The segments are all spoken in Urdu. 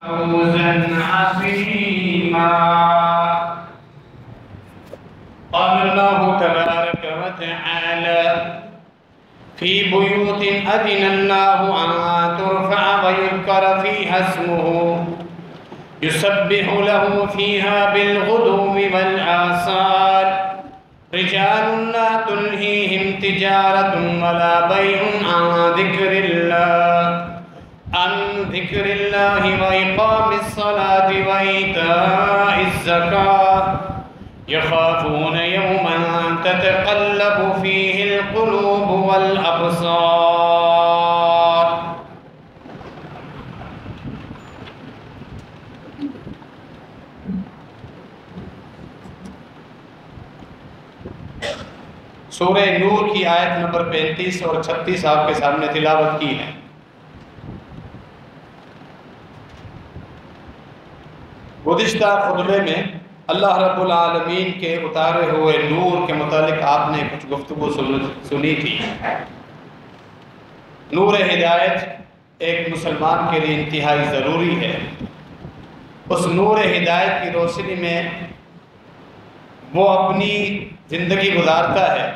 فوزا عظيما. قال الله تبارك وتعالى في بيوت أذن الله أن ترفع ويذكر فيها اسمه يسبح له فيها بالغدو والآصال رجال لا تلهيهم تجارة ولا بيع عن ذكر الله وإقام الصلاة وإيتاء الزكاة يخافون يوما تتقلب فيه القلوب والأبصار. سورہ نور کی آیت نمبر 35 اور 36 آپ کے سامنے تلاوت کی ہے. گزشتہ خطبے میں اللہ رب العالمین کے اتارے ہوئے نور کے متعلق آپ نے کچھ گفتگو سنی تھی. نور ہدایت ایک مسلمان کے لیے انتہائی ضروری ہے. اس نور ہدایت کی روشنی میں وہ اپنی زندگی گزارتا ہے،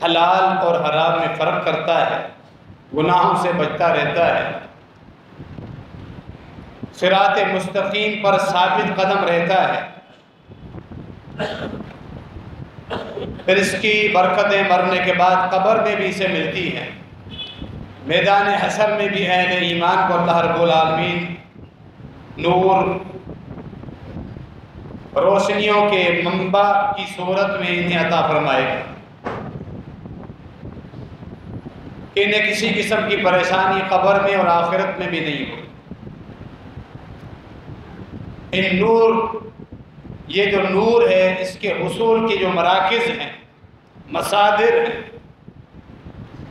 حلال اور حرام میں فرق کرتا ہے، گناہوں سے بچتا رہتا ہے، صراط مستقیم پر ثابت قدم رہتا ہے. پھر اس کی برکتیں مرنے کے بعد قبر میں بھی اسے ملتی ہیں. میدان حشر میں بھی اہل ایمان کو اللہ رب العالمین نور روشنیوں کے منبع کی صورت میں انہیں عطا فرمائے گا کہ انہیں کسی قسم کی پریشانی قبر میں اور آخرت میں بھی نہیں ہوگی. ان نور، یہ جو نور ہے، اس کے حصول کے جو مراکز ہیں، مصادر ہیں،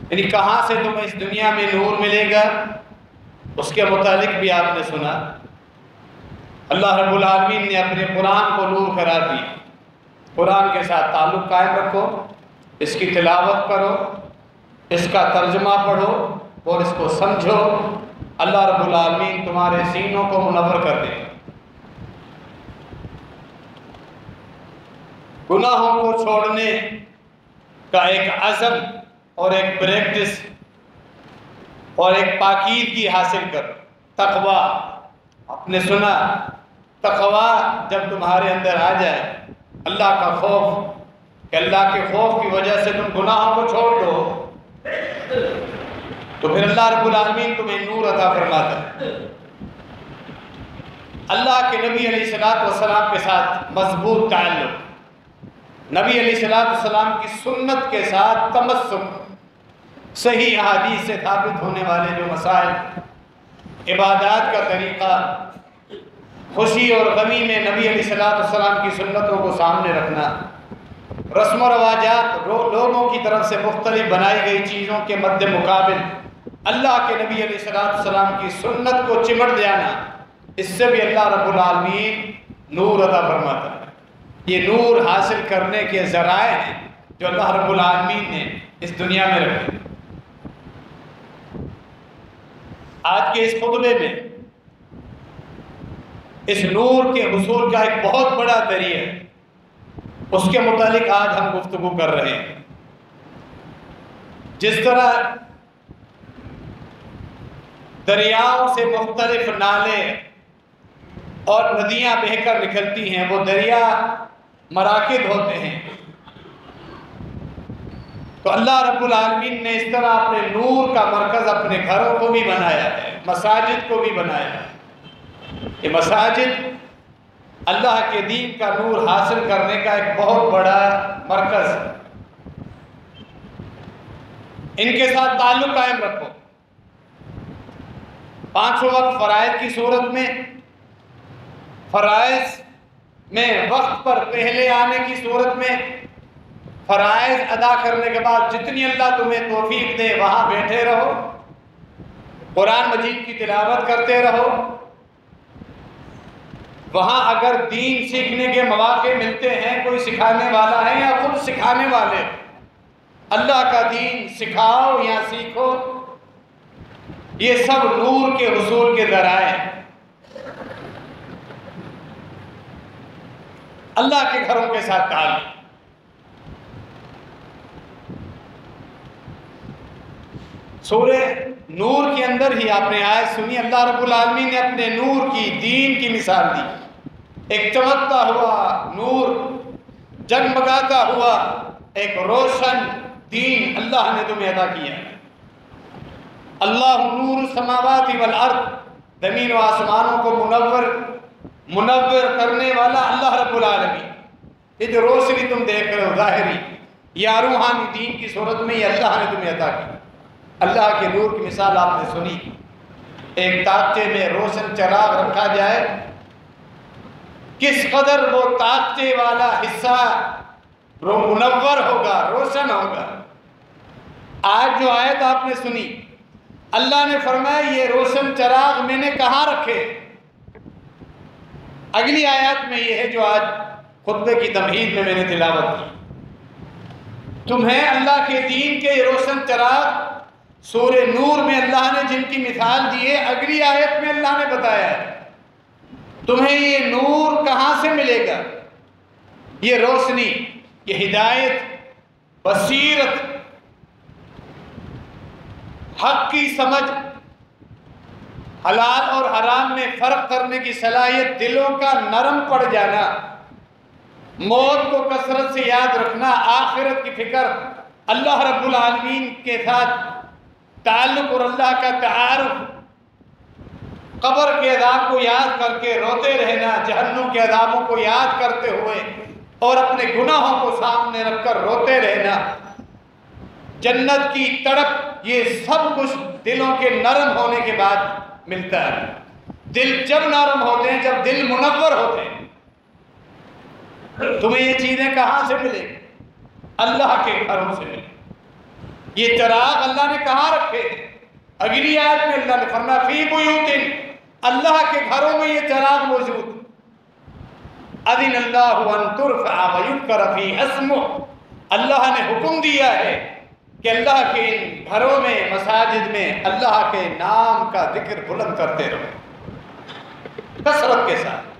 یعنی کہاں سے تمہیں اس دنیا میں نور ملے گا، اس کے متعلق بھی آپ نے سنا. اللہ رب العالمین نے اپنے قرآن کو نور قرار دیا. قرآن کے ساتھ تعلق قائم رکھو، اس کی تلاوت کرو، اس کا ترجمہ پڑھو اور اس کو سمجھو. اللہ رب العالمین تمہارے سینوں کو منور کر دے. گناہوں کو چھوڑنے کا ایک عزم اور ایک پریکٹس اور ایک پاکیزگی حاصل کر. تقوی، آپ نے سنا، تقوی جب تمہارے اندر آ جائے، اللہ کا خوف، کہ اللہ کے خوف کی وجہ سے تم گناہوں کو چھوڑ دو، تو پھر اللہ رب العالمین تمہیں نور عطا فرماتا ہے. اللہ کے نبی علیہ السلام کے ساتھ مضبوط تعلق، نبی علیہ السلام کی سنت کے ساتھ تمسک، صحیح احادیث سے ثابت ہونے والے جو مسائل، عبادات کا طریقہ، خوشی اور غمی میں نبی علیہ السلام کی سنتوں کو سامنے رکھنا، رسم و رواجات لوگوں کی طرف سے مختلف بنائی گئی چیزوں کے مد مقابل اللہ کے نبی علیہ السلام کی سنت کو چمٹ دینا، اس سے بھی اللہ رب العالمین نور عطا فرماتا ہے. یہ نور حاصل کرنے کے ذرائع ہیں جو اللہ رب العالمین نے اس دنیا میں رکھے. آج کے اس خطبے میں اس نور کے حصول کا ایک بہت بڑا ذریعہ ہے، اس کے متعلق آج ہم گفتگو کر رہے ہیں. جس طرح دریاؤں سے مختلف نالے اور ندیاں بہہ کر نکلتی ہیں، وہ دریا مراکز ہوتے ہیں، تو اللہ رب العالمین نے اس طرح اپنے نور کا مرکز اپنے گھروں کو بھی بنایا ہے، مساجد کو بھی بنایا ہے. یہ مساجد اللہ کے دین کا نور حاصل کرنے کا ایک بہت بڑا مرکز ہے. ان کے ساتھ تعلق قائم رکھو. 5 وقت فرائض کی صورت میں، فرائض میں وقت پر پہلے آنے کی صورت میں، فرائض ادا کرنے کے بعد جتنی اللہ تمہیں توفیق دے وہاں بیٹھے رہو، قرآن مجید کی تلاوت کرتے رہو. وہاں اگر دین سیکھنے کے مواقع ملتے ہیں، کوئی سکھانے والا ہے یا خود سکھانے والے، اللہ کا دین سکھاؤ یا سیکھو. یہ سب نور کے حصول کے ذرائع ہیں. اللہ کے گھروں کے ساتھ تعلق۔ سورہ نور کے اندر ہی آپ نے آیت سنی، اللہ رب العالمین نے اپنے نور کی، دین کی مثال دی۔ ایک چمکتا ہوا نور، جگمگاتا ہوا ایک روشن دین اللہ نے تمہیں عطا کیا۔ اللہ نور السماوات والارض، زمین و آسمانوں کو منور کرنے والا اللہ رب العالمین۔ یہ جو روشنی تم دیکھ رہے ہو ظاہری یا روحانی دین کی صورت میں، یہ اللہ نے تمہیں عطا کی۔ اللہ کے نور کی مثال آپ نے سنی، ایک طاقچے میں روشن چراغ رکھا جائے، کس قدر وہ طاقچے والا حصہ منور ہوگا، روشن ہوگا۔ آج جو آیت آپ نے سنی، اللہ نے فرمایا یہ روشن چراغ میں نے کہاں رکھے؟ اگلی آیات میں یہ ہے جو آج خطبے کی تمہید میں نے تلاوت کی۔ تمہیں اللہ کے دین کے روشن چراغ سورہ نور میں اللہ نے جن کی مثال دی ہے، اگلی آیت میں اللہ نے بتایا ہے تمہیں یہ نور کہاں سے ملے گا، یہ روشنی، یہ ہدایت، بصیرت، حق کی سمجھ، حلال اور حرام میں فرق کرنے کی صلاحیت، دلوں کا نرم پڑ جانا، موت کو کثرت سے یاد رکھنا، آخرت کی فکر، اللہ رب العالمین کے ساتھ تعلق اور اللہ کا تعارف، قبر کے عذاب کو یاد کر کے روتے رہنا، جہنم کے عذابوں کو یاد کرتے ہوئے اور اپنے گناہوں کو سامنے رکھ کر روتے رہنا، جنت کی تڑپ، یہ سب کچھ دلوں کے نرم ہونے کے بعد ملتا ہے۔ دل جب نرم ہوتے ہیں، جب دل منور ہوتے ہیں، تمہیں یہ چیزیں کہاں سے ملے؟ اللہ کے گھروں سے ملے۔ یہ چراغ اللہ نے کہاں رکھے؟ اگلی آیت میں اللہ نے فرمایا فی بیوت، اللہ کے گھروں میں یہ چراغ موجود۔ اذن اللہ ان ترفع ویذکر فی اسمہ، اللہ نے حکم دیا ہے کہ اللہ کے ان گھروں میں، مساجد میں اللہ کے نام کا ذکر بلند کرتے رہو کثرت کے ساتھ۔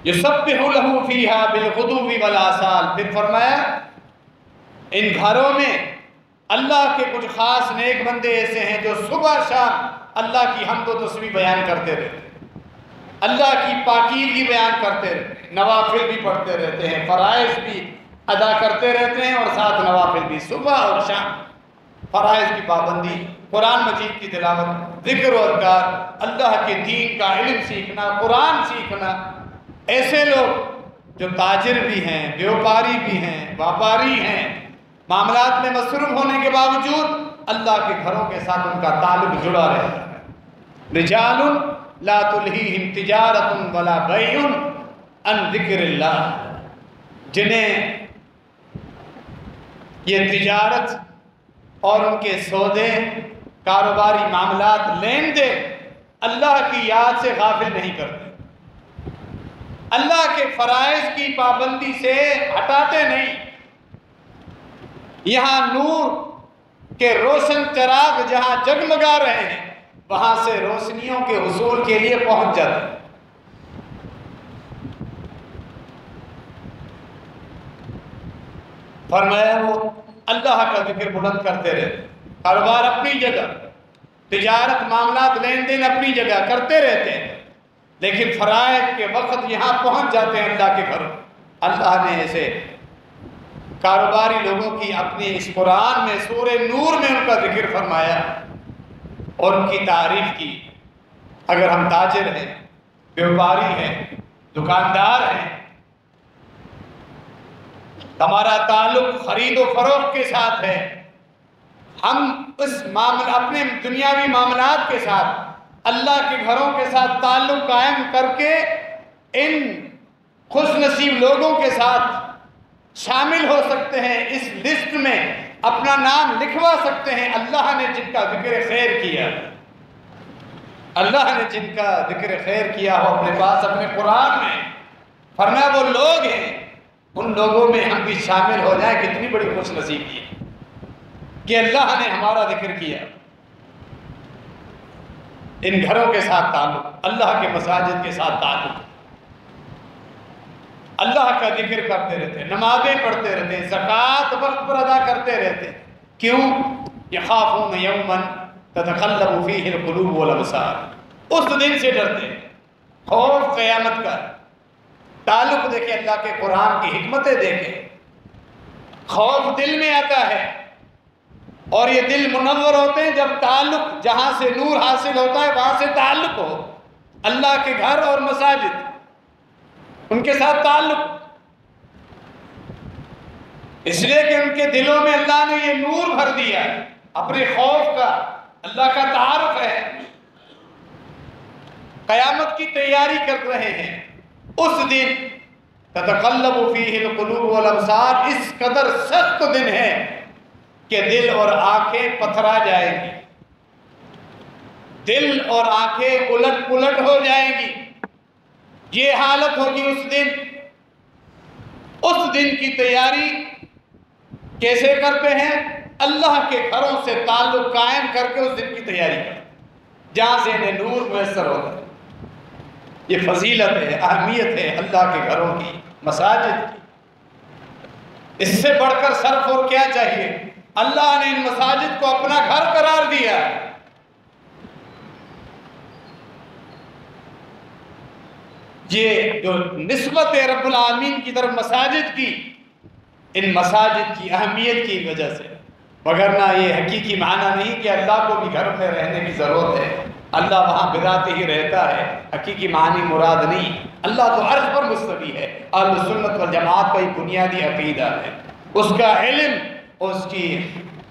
یسبح لہ فیہا بالغدو والآصال، پھر فرمایا ان گھروں میں اللہ کے کچھ خاص نیک بندے ایسے ہیں جو صبح شام اللہ کی حمد و تسبیح بیان کرتے رہتے ہیں، اللہ کی پاکیزگی بیان کرتے رہتے ہیں، نوافل بھی پڑھتے رہتے ہیں، فرائض بھی ادا کرتے رہتے ہیں، اور ساتھ نوافل بھی، صبح اور شام فرائض کی پابندی، قرآن مجید کی تلاوت، ذکر و اذکار، اللہ کے دین کا علم سیکھنا، قرآن سیکھنا۔ ایسے لوگ جو تاجر بھی ہیں، بیوپاری بھی ہیں، واپاری ہیں، معاملات میں مصروف ہونے کے باوجود اللہ کے گھروں کے ساتھ ان کا تعلق جڑا رہتا ہے۔ رجال لا تلہیہم تجارت ولا بیع عن ذکر اللہ، جنہیں یہ تجارت اور ان کے سودے، کاروباری معاملات، لین دین اللہ کی یاد سے غافل نہیں کرتے، اللہ کے فرائض کی پابندی سے ہٹاتے نہیں۔ یہاں نور کے روشن چراغ جہاں جگمگا رہے ہیں، وہاں سے روشنیوں کے حصول کے لیے پہنچ جاتے ہیں۔ فرمایا وہ اللہ کا ذکر بلند کرتے رہتے، کاروبار اپنی جگہ، تجارت، معاملات، لین دین اپنی جگہ کرتے رہتے ہیں، لیکن فرائض کے وقت یہاں پہنچ جاتے ہیں اللہ کے گھر۔ اللہ نے ایسے کاروباری لوگوں کی اپنی اس قرآن میں، سورہ نور میں ان کا ذکر فرمایا اور ان کی تعریف کی۔ اگر ہم تاجر ہیں، بیوپاری ہیں، دکاندار ہیں، ہمارا تعلق خرید و فروخت کے ساتھ ہے، ہم اس اپنے دنیاوی معاملات کے ساتھ اللہ کے گھروں کے ساتھ تعلق قائم کر کے ان خوش نصیب لوگوں کے ساتھ شامل ہو سکتے ہیں، اس لسٹ میں اپنا نام لکھوا سکتے ہیں۔ اللہ نے جن کا ذکر خیر کیا، اللہ نے جن کا ذکر خیر کیا ہو اپنے پاس، اپنے قرآن میں فرمایا وہ لوگ ہیں، ان لوگوں میں ہم بھی شامل ہو جائیں۔ کتنی بڑی خوش نصیبی ہے کہ اللہ نے ہمارا ذکر کیا۔ ان گھروں کے ساتھ تعلق، اللہ کے مساجد کے ساتھ تعلق، اللہ کا ذکر کرتے رہتے ہیں، نمازیں پڑھتے رہتے ہیں، زکوٰۃ وقت پر ادا کرتے رہتے ہیں۔ کیوں؟ یخافون یوما تتقلب فیہ القلوب والابصار، اس دن سے ڈرتے ہیں، خوف قیامت کا۔ تعلق دیکھیں، اللہ کے قرآن کی حکمتیں دیکھیں۔ خوف دل میں آتا ہے اور یہ دل منور ہوتے ہیں جب تعلق، جہاں سے نور حاصل ہوتا ہے وہاں سے تعلق ہو، اللہ کے گھر اور مساجد، ان کے ساتھ تعلق، اس لیے کہ ان کے دلوں میں اللہ نے یہ نور بھر دیا ہے اپنے خوف کا، اللہ کا تعارف ہے، قیامت کی تیاری کر رہے ہیں۔ اس دن تتقلب فیہ القلوب والابصار، اس قدر سخت دن ہے کہ دل اور آنکھیں پتھرا جائیں گی، دل اور آنکھیں الٹ پلٹ ہو جائیں گی، یہ حالت ہوگی اس دن۔ اس دن کی تیاری کیسے کرتے ہیں؟ اللہ کے گھروں سے تعلق قائم کر کے اس دن کی تیاری کرتے ہیں جہاں سے انہیں نور میسر ہوتا ہے۔ یہ فضیلت ہے، اہمیت ہے اللہ کے گھروں کی، مساجد کی۔ اس سے بڑھ کر صرف اور کیا چاہیے؟ اللہ نے ان مساجد کو اپنا گھر قرار دیا ہے۔ یہ جو نسبت ہے رب العالمین کی طرف مساجد کی، ان مساجد کی اہمیت کی وجہ سے، وگرنہ یہ حقیقی معنی نہیں کہ اللہ کو بھی گھر میں رہنے کی ضرورت ہے، اللہ وہاں بذات ہی رہتا ہے، حقیقی معنی مراد نہیں۔ اللہ تو عرش پر مستوی ہے، اہل سنت والجماعت کا یہ بنیادی عقیدہ ہے۔ اس کا علم، اس کی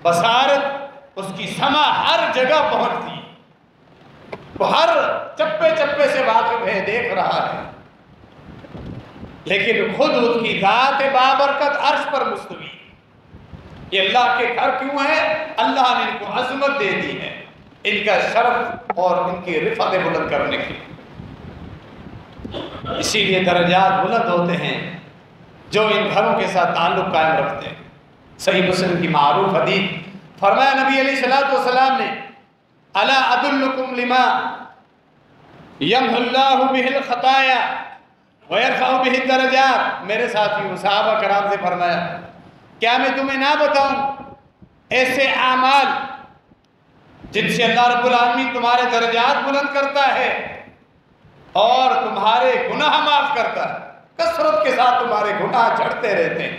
بصارت، اس کی سمع ہر جگہ پہنچتی ہے، وہ ہر چپے چپے سے واقف ہے، دیکھ رہا ہے، لیکن خود اس کی ذات بابرکت عرش پر مستوی ہے۔ یہ اللہ کے گھر کیوں ہے؟ اللہ نے ان کو عظمت دے دی ہے، ان کا شرف اور ان کی رفعت بلند کرنے کی، اسی لیے درجات بلند ہوتے ہیں جو ان گھروں کے ساتھ تعلق قائم رکھتے ہیں۔ صحیح مسلم کی معروف حدیث، فرمایا نبی علیہ الصلوۃ والسلام نے، الا ادلکم لما یمحو اللہ بہ الخطایا ویرفع بہ الدرجات، میرے ساتھیوں صحابہ کرام سے فرمایا، کیا میں تمہیں نہ بتاؤں ایسے اعمال جن سے اللہ رب العالمین تمہارے درجات بلند کرتا ہے اور تمہارے گناہ معاف کرتا ہے، کثرت کے ساتھ تمہارے گناہ جھڑتے رہتے ہیں،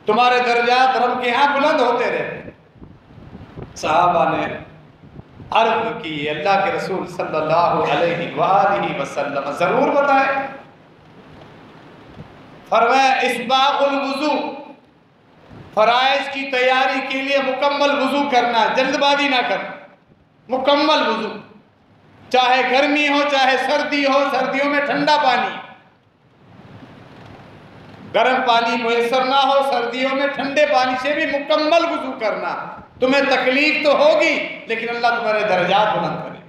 تمہارے درجات رب کے ہاں بلند ہوتے رہتے ہیں۔ صحابہ نے عرض کی، اللہ کے رسول صلی اللہ علیہ وآلہ وسلم ضرور بتائیں۔ فرمایا اسباغ الوضو، فرائض کی تیاری کے لیے مکمل وضو کرنا، جلد بازی نہ کرنا، مکمل وضو، چاہے گرمی ہو چاہے سردی ہو، سردیوں میں ٹھنڈا پانی، گرم پانی میسر نہ ہو، سردیوں میں ٹھنڈے پانی سے بھی مکمل وضو کرنا۔ تمہیں تکلیف تو ہوگی لیکن اللہ تمہارے درجات بلند کرے۔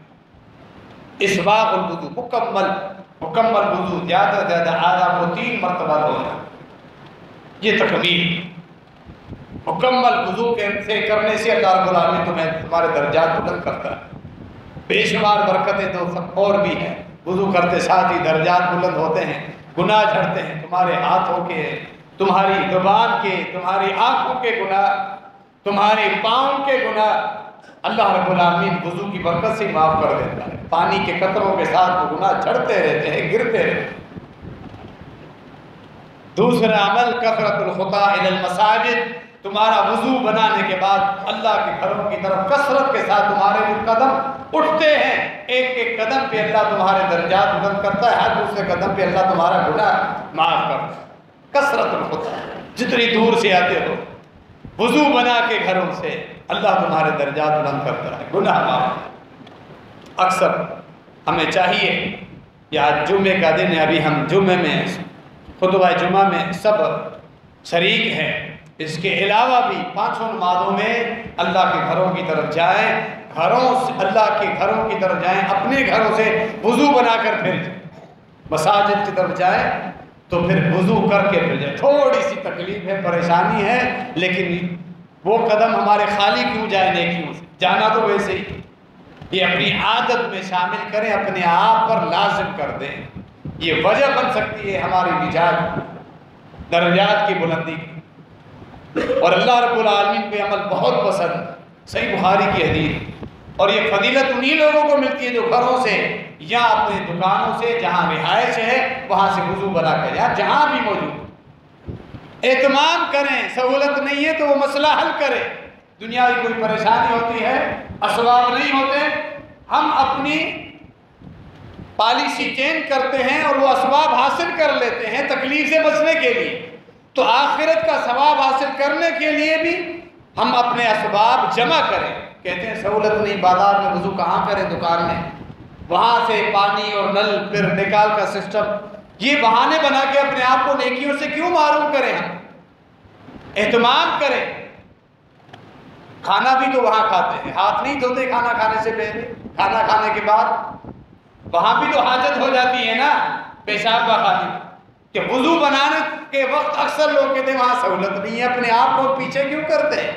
اسباغ الوضو، مکمل وضو، زیادہ سے زیادہ آدھا کو 3 مرتبہ دھونا، یہ تکمیل۔ مکمل وضو سے کرنے سے اللہ رب العالمین تمہارے درجات بلند کرتا ہے۔ بے شمار برکتیں تو سب اور بھی ہیں، وضو کرتے ساتھ ہی درجات بلند ہوتے ہیں، گناہ جھڑتے ہیں، تمہارے ہاتھوں کے، تمہاری زبان کے، تمہاری آنکھوں کے گناہ، تمہارے پاؤں کے گناہ اللہ رب العالمین وضو کی برکت سے معاف کر دیتا ہے۔ پانی کے قطروں کے ساتھ وہ گناہ جھڑتے رہتے ہیں، گرتے رہتے ہیں۔ دوسرا عمل کثرت الخطا الی المساجد، تمہارا وضو بنانے کے بعد اللہ کے گھروں کی طرف کثرت کے ساتھ تمہارے جو قدم اٹھتے ہیں، ایک ایک قدم پہ اللہ تمہارے درجات بلند کرتا ہے، ہر دوسرے قدم پہ اللہ تمہارا گناہ معاف کرتا ہے۔ کثرت الخطا، جتنی دور سے آتے ہو وضو بنا کے گھروں سے، اللہ تمہارے درجات بلند کرتا ہے، گناہ معاف۔ اکثر ہمیں چاہیے، یا جمعے کا دن ہے، ابھی ہم جمعے میں خطبہ جمعہ میں سب شریک ہیں، اس کے علاوہ بھی 5 نمازوں میں اللہ کے گھروں کی طرف جائیں، گھروں سے اللہ کے گھروں کی طرف جائیں، اپنے گھروں سے وضو بنا کر پھر جائیں، مساجد کی طرف جائیں تو پھر وضو کر کے پھر جائیں۔ تھوڑی سی تکلیف ہے، پریشانی ہے، لیکن وہ قدم ہمارے خالی کیوں جائے نیکیوں سے، جانا تو ویسے ہی، یہ اپنی عادت میں شامل کریں، اپنے آپ پر لازم کر دیں. یہ وجہ بن سکتی ہے ہماری نجات، درجات کی بلندی کی. اور اللہ رب العالمین کو عمل بہت پسند. صحیح بخاری کی حدیث. اور یہ فضیلت انہی لوگوں کو ملتی ہے جو گھروں سے یا اپنے دکانوں سے جہاں رہائش ہے وہاں سے وضو بنا کر یا جہاں بھی موجود اہتمام کریں. سہولت نہیں ہے تو وہ مسئلہ حل کریں. دنیاوی کوئی پریشانی ہوتی ہے، اسباب نہیں ہوتے، ہم اپنی پالیسی چینج کرتے ہیں اور وہ اسباب حاصل کر لیتے ہیں تکلیف سے بچنے کے لیے. تو آخرت کا ثواب حاصل کرنے کے لیے بھی ہم اپنے اسباب جمع کریں. کہتے ہیں سہولت نہیں، بازار میں وضو کہاں کریں، دکان میں، وہاں سے پانی اور نل پھر نکال کا سسٹم. یہ بہانے بنا کے اپنے آپ کو نیکیوں سے کیوں محروم کریں؟ ہم اہتمام کریں. کھانا بھی تو وہاں کھاتے ہیں، ہاتھ نہیں دھوتے کھانا کھانے سے پہلے، کھانا کھانے کے بعد وہاں بھی تو حاجت ہو جاتی ہے نا پیشاب کا خالی. کہ وضو بنانے کے وقت اکثر لوگ کہتے ہیں وہاں سہولت نہیں ہے، اپنے آپ کو پیچھے کیوں کرتے ہیں؟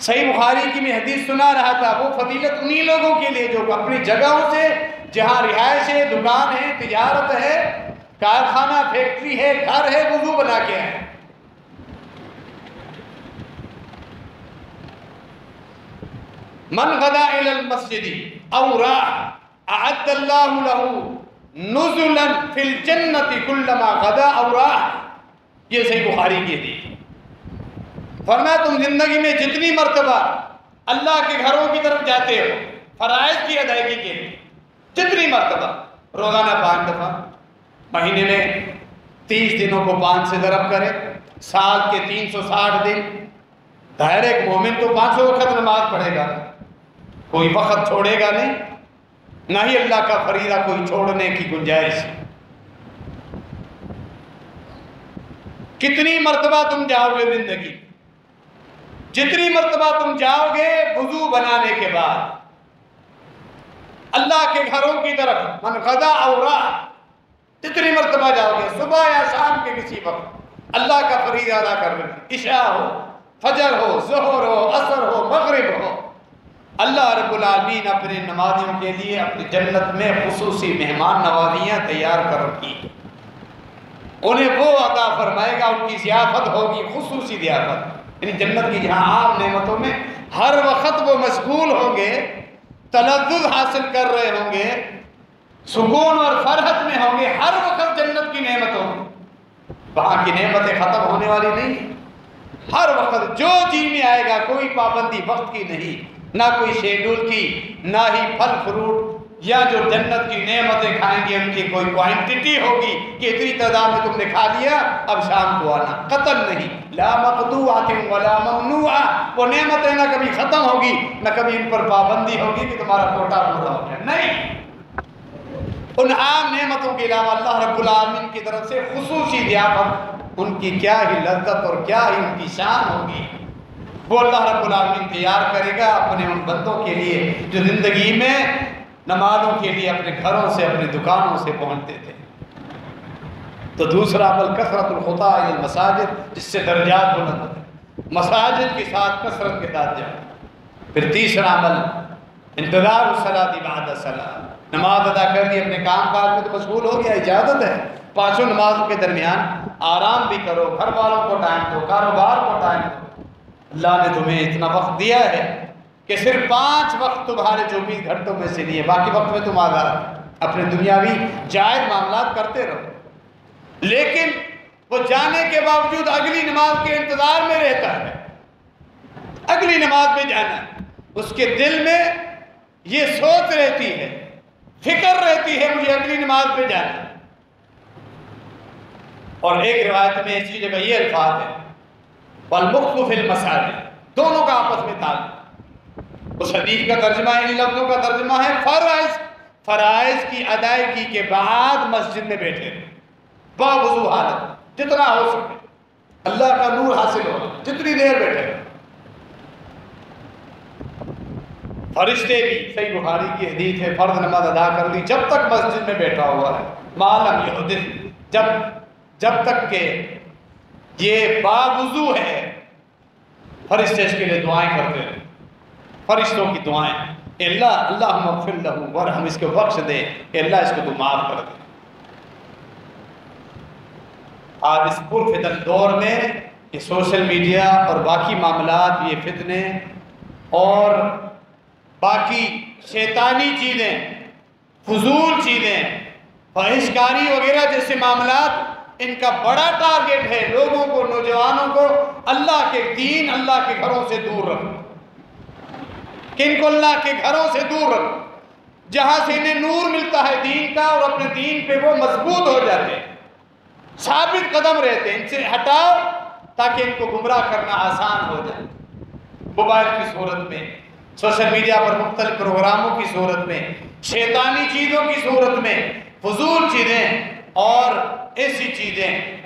صحیح بخاری کی میں حدیث سنا رہا تھا، وہ فضیلت انہی لوگوں کے لیے جو اپنی جگہوں سے جہاں رہائش ہے، دکان ہے، تجارت ہے، کارخانہ، فیکٹری ہے، گھر ہے، وضو بنا کے آئے. من غدا الى المسجد او راح اعد اللہ له نزلا فی الجنت كلما غدا او راح. یہ صحیح بخاری کی حدیث. فرمایا تم زندگی میں جتنی مرتبہ اللہ کے گھروں کی طرف جاتے ہو فرائض کی ادائیگی کے لیے، جتنی مرتبہ، روزانہ 5 دفعہ، مہینے میں 30 دنوں کو 5 سے ضرب کرے، سال کے 360 دن. ظاہر ایک مومن تو 5 وقت نماز پڑھے گا، کوئی وقت چھوڑے گا نہیں، نہ ہی اللہ کا فریضہ کوئی چھوڑنے کی گنجائش. کتنی مرتبہ تم جاؤ گے زندگی، جتنی مرتبہ تم جاؤ گے وضو بنانے کے بعد اللہ کے گھروں کی طرف، من غدا او راح، جتنی مرتبہ جاؤ گے صبح یا شام کے کسی وقت اللہ کا فریضہ ادا کرنے، عشاء ہو، فجر ہو، ظہر ہو، عصر ہو، مغرب ہو، اللہ رب العالمین اپنے نمازیوں کے لیے اپنی جنت میں خصوصی مہمان نوازیاں تیار کر رکھی. انہیں وہ عطا فرمائے گا، ان کی ضیافت ہوگی، خصوصی ضیافت. یعنی جنت کی جہاں عام نعمتوں میں ہر وقت وہ مشغول ہوں گے، تلذذ حاصل کر رہے ہوں گے، سکون اور فرحت میں ہوں گے، ہر وقت جنت کی نعمتوں میں. وہاں کی نعمتیں ختم ہونے والی نہیں، ہر وقت جو جی میں آئے گا، کوئی پابندی وقت کی نہیں، نہ کوئی شیڈول کی، نہ ہی پھل فروٹ یا جو جنت کی نعمتیں کھائیں گے ان کی کوئی کوانٹٹی ہوگی کہ اتنی تعداد میں تم نے کھا لیا اب شام کو آنا. قطع نہیں، لا مقطوعۃ ولا ممنوعہ. وہ نعمتیں نہ کبھی ختم ہوگی نہ کبھی ان پر پابندی ہوگی کہ تمہارا کوٹا پورا ہو گیا، نہیں. ان عام نعمتوں کے علاوہ اللہ رب العالمین کی طرف سے خصوصی ضیافت، ان کی کیا ہی لذت اور کیا ہی ان کی شان ہوگی، وہ اللہ رب العالمین تیار کرے گا اپنے ان بندوں کے لیے جو زندگی میں نمازوں کے لیے اپنے گھروں سے، اپنی دکانوں سے پہنچتے تھے. تو دوسرا عمل کثرت الخطا الی المساجد، جس سے درجات بلند ہوتے ہیں، مساجد کے ساتھ کثرت کے ساتھ جاؤ. پھر تیسرا عمل انتظار الصلاۃ بعد الصلاۃ. نماز ادا کر دی، اپنے کام کاج میں تو مشغول ہو گیا، اجازت ہے 5 نمازوں کے درمیان آرام بھی کرو، گھر والوں کو ٹائم دو، کاروبار کو ٹائم دو. اللہ نے تمہیں اتنا وقت دیا ہے کہ صرف 5 وقت تمہارے 24 گھنٹوں میں سے لیے، باقی وقت میں تم آزاد اپنے دنیاوی جائز معاملات کرتے رہو. لیکن وہ جانے کے باوجود اگلی نماز کے انتظار میں رہتا ہے، اگلی نماز میں جانا ہے. اس کے دل میں یہ سوچ رہتی ہے، فکر رہتی ہے مجھے اگلی نماز پہ جانا ہے. اور ایک روایت میں اسی جگہ یہ الفاظ ہے والمخت فی المساجد، دونوں کا آپس میں تعلق. اس حدیث کا ترجمہ، ان لفظوں کا ترجمہ ہے فرائض کی ادائیگی کے بعد مسجد میں بیٹھے باوضو حالت، جتنا ہو سکے اللہ کا نور حاصل ہو، جتنی دیر بیٹھے. فرشتے بھی، صحیح بخاری کی حدیث ہے، فرض نماز ادا کر لی جب تک مسجد میں بیٹھا ہوا ہے، ما لم یحدث، جب تک کہ یہ باوضو ہے، فرشتے اس کے لیے دعائیں کرتے ہیں، فرشتوں کی دعائیں. اے اللہ اللہم اغفر لہ ورحم، اس کو بخش دے، اے اللہ اس کو تو معاف کر دے۔ آج اس پرفتن دور میں یہ سوشل میڈیا اور باقی معاملات، یہ فتنے اور باقی شیطانی چیزیں، فضول چیزیں، فحشکاری وغیرہ جیسے معاملات، ان کا بڑا ٹارگٹ ہے لوگوں کو، نوجوانوں کو اللہ کے دین، اللہ کے گھروں سے دور رکھو۔ کہ ان کو اللہ کے گھروں سے دور رکھو، جہاں سے انہیں نور ملتا ہے دین کا، اور اپنے دین پہ وہ مضبوط ہو جاتے ہیں، ثابت قدم رہتے ہیں۔ ان سے ہٹاؤ تاکہ ان کو گمراہ کرنا آسان ہو جائے، موبائل کی صورت میں، سوشل میڈیا پر مختلف پروگراموں کی صورت میں، شیطانی چیزوں کی صورت میں، فضول چیزیں اور ایسی چیزیں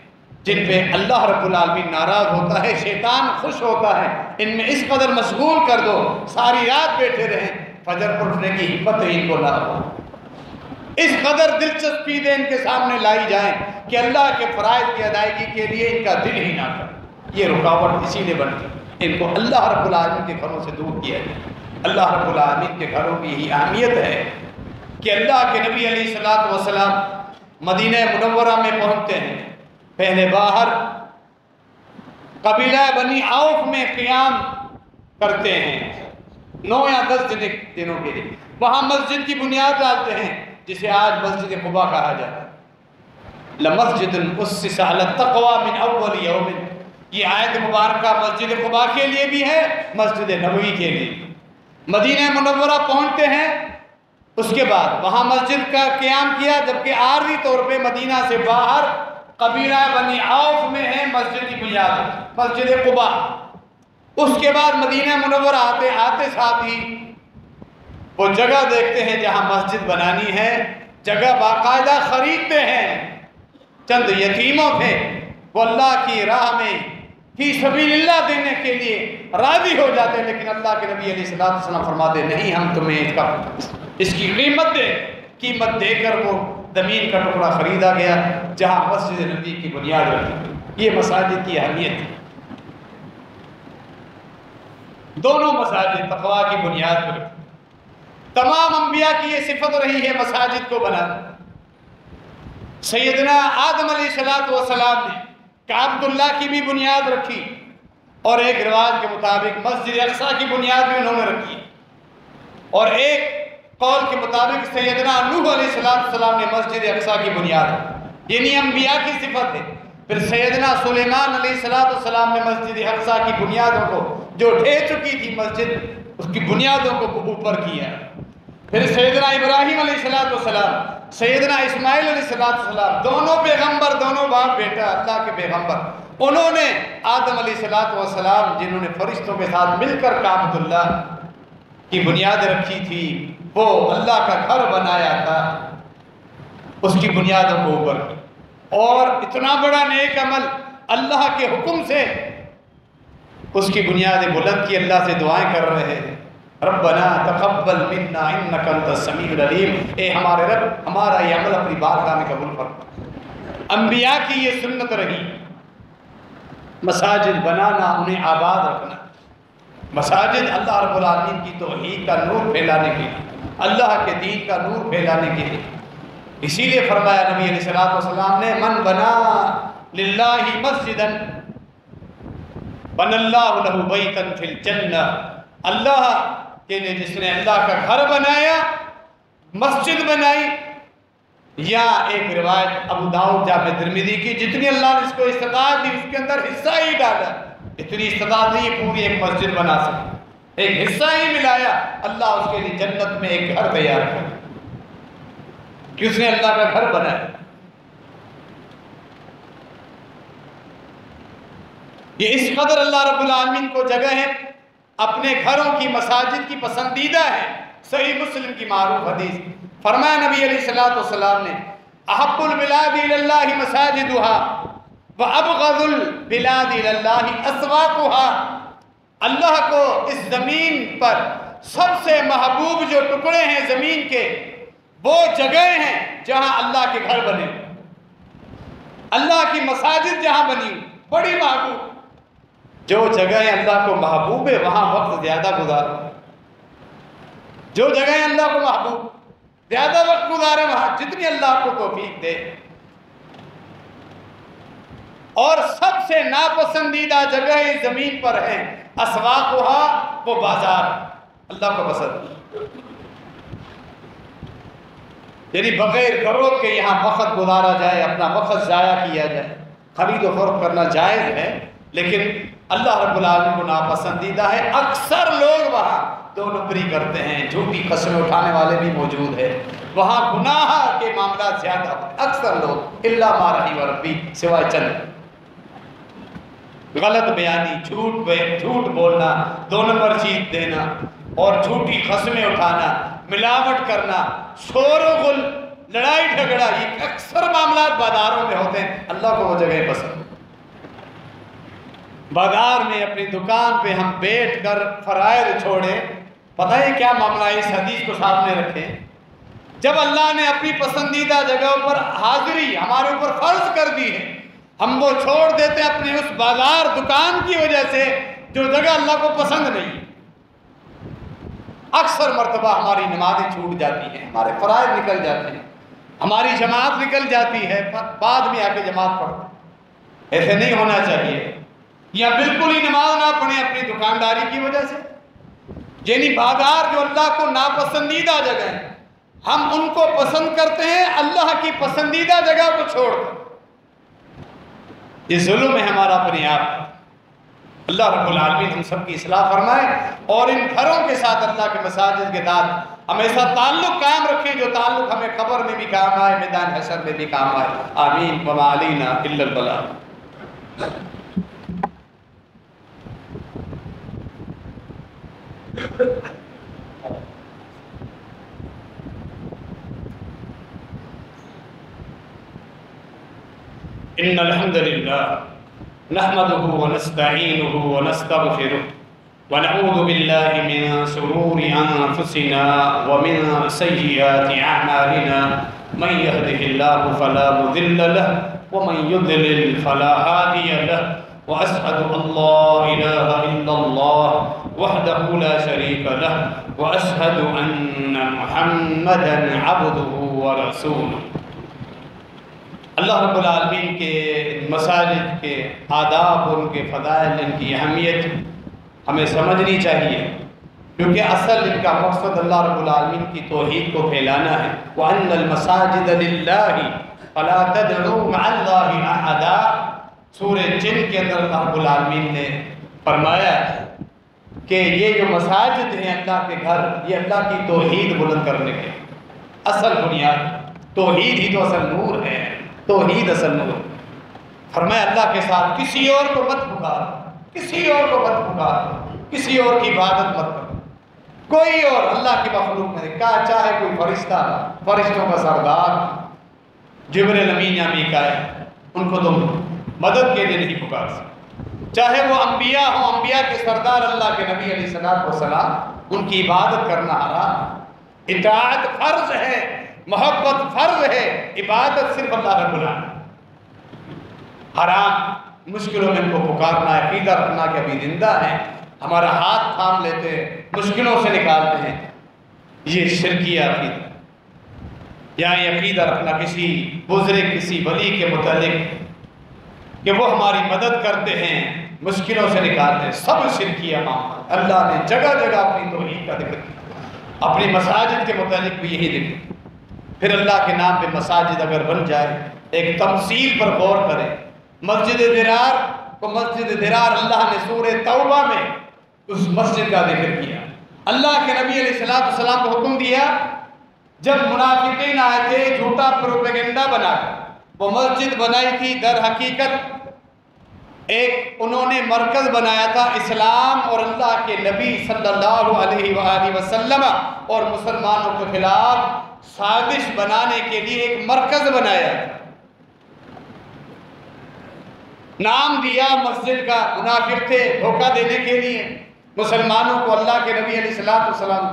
جن پہ اللہ رب العالمین ناراض ہوتا ہے، شیطان خوش ہوتا ہے، ان میں اس قدر مشغول کر دو، ساری رات بیٹھے رہیں، فجر پر اٹھنے کی ہمت ان کو نہ ہو، اس قدر دلچسپی دے ان کے سامنے لائی جائیں کہ اللہ کے فرائض کی ادائیگی کے لیے ان کا دل ہی نہ کرے۔ یہ رکاوٹ اسی لیے بنتی، ان کو اللہ رب العالمین کے گھروں سے دور کیا جائے۔ اللہ رب العالمین کے گھروں کی یہی اہمیت ہے کہ اللہ کے نبی علیہ السلام مدینہ منورہ میں پہنچتے ہیں، پہلے باہر قبیلہ بنی عوف میں قیام کرتے ہیں 9 یا 10 دنوں کے لیے، وہاں مسجد کی بنیاد ڈالتے ہیں جسے آج مسجد قباء کہا جاتا ہے۔ لَمَسْجِدٌ أُسِّسَ عَلَى التَّقْوَى مِنْ أَوَّلِ يَوْمٍ، یہ آیت مبارکہ مسجد قباء کے لیے بھی ہے، مسجد نبوی کے لیے۔ مدینہ منورہ پہنچتے ہیں، اس کے بعد وہاں مسجد کا قیام کیا، جبکہ عارضی طور پہ مدینہ سے باہر قبیلہ بنی عوف میں ہے مسجد کی بنیاد، مسجد قباء۔ اس کے بعد مدینہ منورہ آتے ساتھ ہی وہ جگہ دیکھتے ہیں جہاں مسجد بنانی ہے، جگہ باقاعدہ خریدتے ہیں، چند یتیموں تھے، وہ اللہ کی راہ میں فی سبیل اللہ دینے کے لیے راضی ہو جاتے ہیں، لیکن اللہ کے نبی علیہ السلام فرماتے نہیں، ہم تمہیں اس کی قیمت دے کر وہ زمین کا ٹکڑا خریدا گیا جہاں مسجد نبی کی بنیاد رکھی گئی۔ یہ مساجد کی اہمیت ہے، دونوں مساجد تقویٰ کی بنیاد پر، تمام انبیاء کی یہ صفت رہی ہے مساجد کو بنانا۔ سیدنا آدم علیہ السلام نے کعبۃ اللہ کی بھی بنیاد رکھی، اور ایک رواج کے مطابق مسجد اقصیٰ کی بنیاد بھی انہوں نے رکھی، اور ایک قول کے مطابق سیدنا نوح علیہ السلام نے مسجد اقصیٰ کی بنیاد، یعنی انبیاء کی صفت ہے۔ پھر سیدنا سلیمان علیہ السلام نے مسجد اقصیٰ کی بنیادوں کو، جو ڈھہ چکی تھی مسجد، اس کی بنیادوں کو اوپر کیا۔ پھر سیدنا ابراہیم علیہ السلام، سیدنا اسماعیل علیہ السلام، دونوں پیغمبر، دونوں باپ بیٹا اللہ کے پیغمبر، انہوں نے آدم علیہ السلام جنہوں نے فرشتوں کے ساتھ مل کر کعبۃ اللہ کی بنیاد رکھی تھی، وہ اللہ کا گھر بنایا تھا، اس کی بنیادوں کو اوپر کی، اور اتنا بڑا نیک عمل اللہ کے حکم سے اس کی بنیادیں بلند کی، اللہ سے دعائیں کر رہے ہیں، ربنا تقبل منا انک انت السمیع العلیم، اے ہمارے رب ہمارا یہ عمل اپنی بارگاہ میں قبول فرما۔ انبیاء کی یہ سنت رہی، مساجد بنانا، انہیں آباد رکھنا۔ مساجد اللہ رب العالمین کی توحید کا نور پھیلانے کے لیے، اللہ کے دین کا نور پھیلانے کے لیے، اسی لیے فرمایا نبی علیہ السلام نے من بنا للہ مسجدا بن اللہ لہ بیتا فی الجنہ، اللہ کے لیے جس نے اللہ کا گھر بنایا، مسجد بنائی، یا ایک روایت ابو داؤد جامع ترمذی کی، جتنی اللہ نے اس کو استطاعت دی اس کے اندر حصہ ہی ڈالا، اتنی استطاعت نہیں پوری ایک مسجد بنا سکے، ایک حصہ ہی ملایا، اللہ اس کے لیے جنت میں ایک گھر تیار کر، کہ اس نے اللہ کا گھر بنایا۔ یہ اس قدر اللہ رب العالمین کو جگہ ہے، اپنے گھروں کی مساجد کی پسندیدہ ہے۔ صحیح مسلم کی معروف حدیث، فرمایا نبی علیہ السلام نے احب البلاد الی اللہ مساجدها وابغض البلاد الی اللہ اسواقها، اللہ کو اس زمین پر سب سے محبوب جو ٹکڑے ہیں زمین کے، وہ جگہیں ہیں جہاں اللہ کے گھر بنے، اللہ کی مساجد جہاں بنی بڑی محبوب، جو جگہیں اللہ کو محبوب ہے وہاں وقت زیادہ گزارو۔ جو جگہیں اللہ کو محبوب، زیادہ وقت گزارے وہاں جتنی اللہ آپ کو توفیق دے. اور سب سے ناپسندیدہ جگہ اس زمین پر ہے اسواقها، وہ بازار اللہ کو پسند، یعنی بغیر ضرورت کے یہاں وقت گزارا جائے، اپنا وقت ضائع کیا جائے. خرید و فروخت کرنا جائز ہے لیکن اللہ رب العالمین کو ناپسندیدہ ہے. اکثر لوگ وہاں دو نمبری کرتے ہیں، جھوٹی قسمیں اٹھانے والے بھی موجود ہیں، وہاں گناہ کے معاملات زیادہ ہوتے ہیں. اکثر لوگ الا ما رحم ربی، سوائے چند، غلط بیانی، جھوٹ بولنا، دو نمبر چیز دینا اور جھوٹی قسمیں اٹھانا، ملاوٹ کرنا، شور و غل، لڑائی جھگڑا، یہ اکثر معاملات بازاروں میں ہوتے ہیں. اللہ کو وہ جگہ پسند. بازار میں اپنی دکان پہ ہم بیٹھ کر فرائض چھوڑیں. پتہ ہے کیا معاملہ ہے؟ اس حدیث کو سامنے رکھیں. جب اللہ نے اپنی پسندیدہ جگہوں پر حاضری ہمارے اوپر فرض کر دی ہے، ہم وہ چھوڑ دیتے ہیں اپنے اس بازار دکان کی وجہ سے جو جگہ اللہ کو پسند نہیں. اکثر مرتبہ ہماری نمازیں چھوٹ جاتی ہیں، ہمارے فرائض نکل جاتے ہیں، ہماری جماعت نکل جاتی ہے، بعد میں آ کے جماعت پڑھتے. ایسے نہیں ہونا چاہیے. یا بالکل ہی نماز نہ پڑھیں اپنی دکانداری کی وجہ سے. یعنی بازار جو اللہ کو ناپسندیدہ جگہ ہیں، ہم ان کو پسند کرتے ہیں اللہ کی پسندیدہ جگہ کو چھوڑ کر. یہ ظلم ہے ہمارا اپنے آپ. اللہ رب العالمین ہم سب کی اصلاح فرمائے اور ان گھروں کے ساتھ، اللہ کے مساجد کے ساتھ ہمیشہ تعلق قائم رکھیں، جو تعلق ہمیں قبر میں بھی کام آئے، میدان حشر میں بھی کام آئے. آمین. وما علینا الا البلاغ. ان الحمد للہ نحمده ونستعینه ونستغفره ونعوذ باللہ من شرور انفسنا ومن سیئات اعمالنا من يهده الله فلا مضل له ومن يضلل فلا هادي له واشهد ان لا اله الا الله وحده لا شريك له واشهد ان محمدا عبده ورسوله. اللہ رب العالمین کے مساجد کے آداب، ان کے فضائل، ان کی اہمیت ہمیں سمجھنی چاہیے، کیونکہ اصل ان کا مقصد اللہ رب العالمین کی توحید کو پھیلانا ہے. وَأَنَّ الْمَسَاجِدَ لِلَّهِ فَلَا تَدْعُوا مَعَ اللَّهِ أَحَدًا. سورہ جن کے اندر اللہ رب العالمین نے فرمایا کہ یہ جو مساجد ہیں اللہ کے گھر، یہ اللہ کی توحید بلند کرنے کے اصل بنیاد. توحید ہی تو اصل نور ہے، توحید اصل نور. فرمایا اللہ کے ساتھ کسی اور کو مت پکار، کسی اور کو مت پکار، کسی اور کی عبادت مت کرو. کوئی اور اللہ کی مخلوق میں کہا، چاہے کوئی فرشتہ، فرشتوں کا سردار جبرائیل امین یا میکائیل، ان کو تم مدد کے لیے نہیں پکار سکتے. چاہے وہ انبیاء ہوں، انبیاء کے سردار اللہ کے نبی علیہ السلام، ان کی عبادت کرنا حرام. اطاعت فرض ہے، محبت فرض ہے، عبادت صرف اللہ رب العالمین. حرام. مشکلوں میں ان کو پکارنا، عقیدہ رکھنا کہ ابھی زندہ ہیں، ہمارا ہاتھ تھام لیتے ہیں، مشکلوں سے نکالتے ہیں، یہ شرکیہ عقیدہ. یہاں عقیدہ رکھنا کسی بزرگ، کسی ولی کے متعلق کہ وہ ہماری مدد کرتے ہیں، مشکلوں سے نکالتے ہیں، سب شرکیہ معاملہ. اللہ نے جگہ جگہ اپنی توحید کا ذکر کیا، اپنی مساجد کے متعلق بھی یہی ذکر. پھر اللہ کے نام پہ مساجد اگر بن جائے، ایک تمثیل پر غور کریں. مسجد درار کو مسجد درار اللہ نے سورہ توبہ میں اس مسجد کا ذکر کیا. اللہ کے نبی علیہ السلام کو حکم دیا، جب منافقین آئے تھے جھوٹا پروپیگنڈا بنا کر، وہ مسجد بنائی تھی، در حقیقت ایک انہوں نے مرکز بنایا تھا اسلام اور اللہ کے نبی صلی اللہ علیہ وآلہ وسلم اور مسلمانوں کے خلاف سازش بنانے کے لیے ایک مرکز بنایا تھا. نام دیا مسجد کا، منافق تھے، دھوکہ دینے کے لیے مسلمانوں کو. اللہ کے نبی علیہ السلام